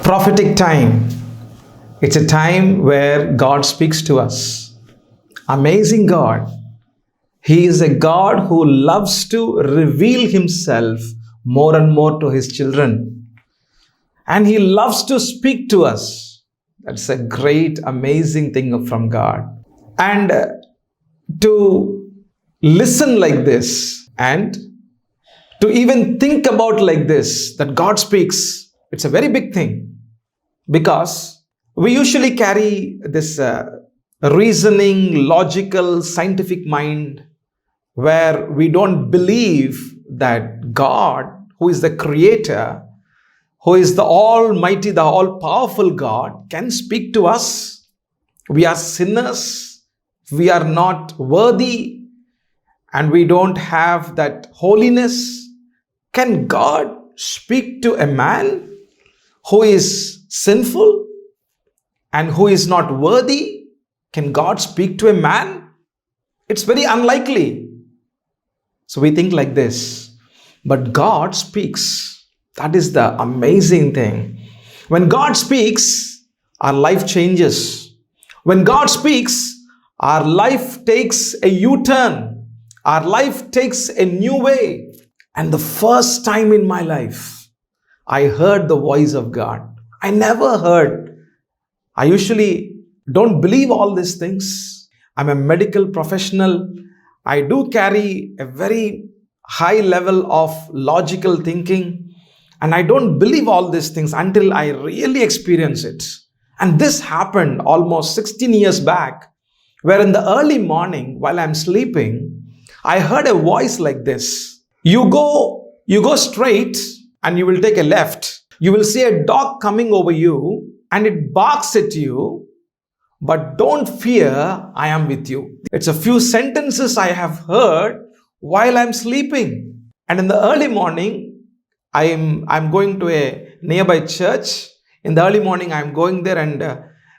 Prophetic time. It's a time where God speaks to us. Amazing God. He is a God who loves to reveal Himself more and more to His children. And He loves to speak to us. That's a great, amazing thing from God. And to listen like this and to even think about like this, that God speaks, it's a very big thing. Because we usually carry this reasoning, logical, scientific mind where we don't believe that God, who is the creator, who is the almighty, the all-powerful God, can speak to us. We are sinners. We are not worthy. And we don't have that holiness. Can God speak to a man who is sinful and who is not worthy? Can God speak to a man? It's very unlikely. So we think like this. But God speaks. That is the amazing thing. When God speaks, our life changes. When God speaks, our life takes a U-turn. Our life takes a new way. And the first time in my life, I heard the voice of God. I never heard. I usually don't believe all these things. I'm a medical professional. I do carry a very high level of logical thinking. And I don't believe all these things until I really experience it. And this happened almost 16 years back, where in the early morning while I'm sleeping, I heard a voice like this. You go straight and you will take a left. You will see a dog coming over you and it barks at you, but don't fear, I am with you. It's a few sentences I have heard while I'm sleeping. And in the early morning, I'm going to a nearby church. In the early morning, I'm going there and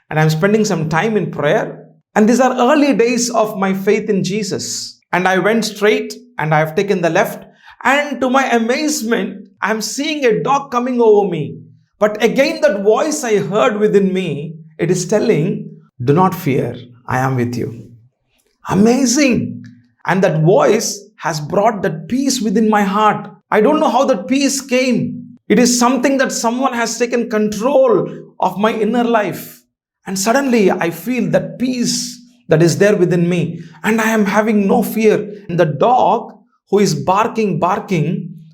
I'm spending some time in prayer. And these are early days of my faith in Jesus. And I went straight and I've taken the left. And to my amazement, I'm seeing a dog coming over me. But again, that voice I heard within me, it is telling, do not fear, I am with you. Amazing. And that voice has brought that peace within my heart. I don't know how that peace came. It is something that someone has taken control of my inner life. And suddenly I feel that peace that is there within me. And I am having no fear. And the dog who is barking,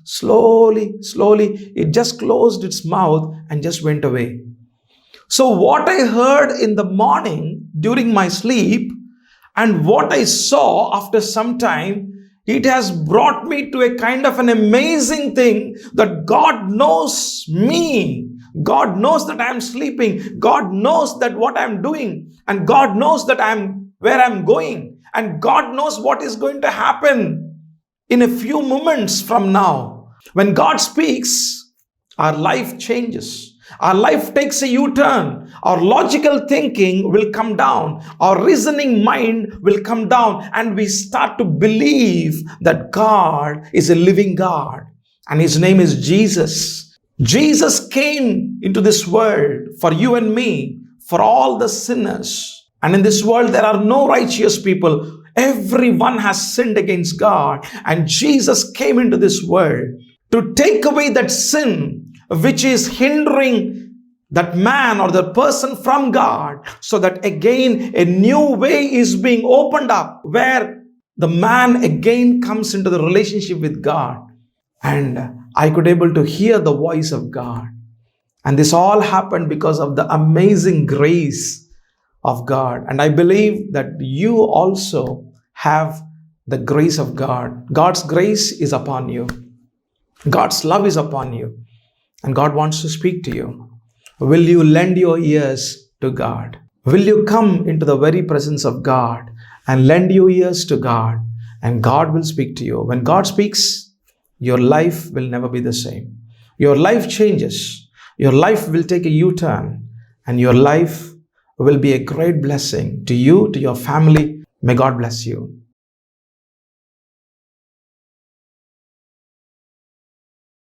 slowly, it just closed its mouth and just went away. So what I heard in the morning during my sleep and what I saw after some time, it has brought me to a kind of an amazing thing that God knows me. God knows that I am sleeping. God knows that what I am doing. And God knows that where I am going. And God knows what is going to happen in a few moments from now. When God speaks, our life changes. Our life takes a U-turn. Our logical thinking will come down. Our reasoning mind will come down. And we start to believe that God is a living God. And His name is Jesus. Jesus came into this world for you and me, for all the sinners. And in this world, there are no righteous people. Everyone has sinned against God. And Jesus came into this world to take away that sin which is hindering that man or the person from God, so that again a new way is being opened up where the man again comes into the relationship with God. And I could able to hear the voice of God. And this all happened because of the amazing grace of God. And I believe that you also have the grace of God. God's grace is upon you. God's love is upon you. And God wants to speak to you. Will you lend your ears to God? Will you come into the very presence of God and lend your ears to God? And God will speak to you. When God speaks, your life will never be the same. Your life changes. Your life will take a U-turn. And your life will be a great blessing to you, to your family. May God bless you.